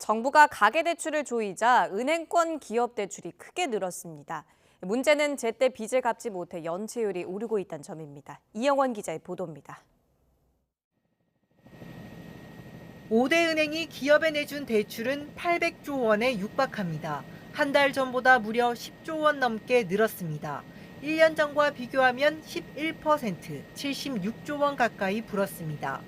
정부가 가계대출을 조이자 은행권 기업대출이 크게 늘었습니다. 문제는 제때 빚을 갚지 못해 연체율이 오르고 있다는 점입니다. 이영원 기자의 보도입니다. 5대 은행이 기업에 내준 대출은 800조 원에 육박합니다. 한 달 전보다 무려 10조 원 넘게 늘었습니다. 1년 전과 비교하면 11%, 76조 원 가까이 불었습니다.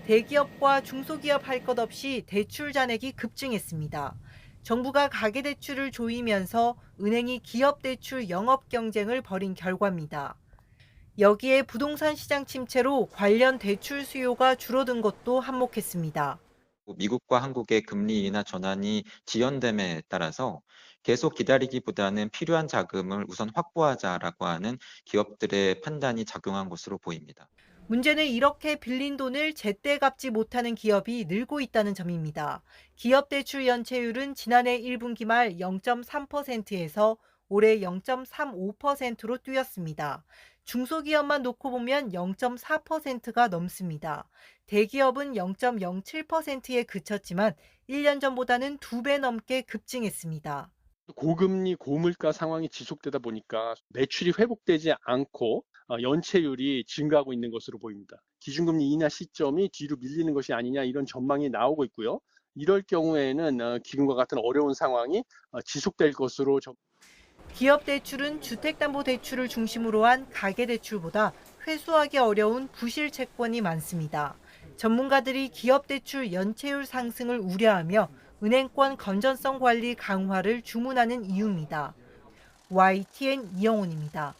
대기업과 중소기업 할 것 없이 대출 잔액이 급증했습니다. 정부가 가계대출을 조이면서 은행이 기업대출 영업 경쟁을 벌인 결과입니다. 여기에 부동산 시장 침체로 관련 대출 수요가 줄어든 것도 한몫했습니다. 미국과 한국의 금리 인하 전환이 지연됨에 따라서 계속 기다리기보다는 필요한 자금을 우선 확보하자라고 하는 기업들의 판단이 작용한 것으로 보입니다. 문제는 이렇게 빌린 돈을 제때 갚지 못하는 기업이 늘고 있다는 점입니다. 기업 대출 연체율은 지난해 1분기 말 0.3%에서 올해 0.35%로 뛰었습니다. 중소기업만 놓고 보면 0.4%가 넘습니다. 대기업은 0.07%에 그쳤지만 1년 전보다는 2배 넘게 급증했습니다. 고금리, 고물가 상황이 지속되다 보니까 매출이 회복되지 않고 연체율이 증가하고 있는 것으로 보입니다. 기준금리 인하 시점이 뒤로 밀리는 것이 아니냐 이런 전망이 나오고 있고요. 이럴 경우에는 지금과 같은 어려운 상황이 지속될 것으로 기업 대출은 주택담보대출을 중심으로 한 가계대출보다 회수하기 어려운 부실 채권이 많습니다. 전문가들이 기업 대출 연체율 상승을 우려하며 은행권 건전성 관리 강화를 주문하는 이유입니다. YTN 이영훈입니다.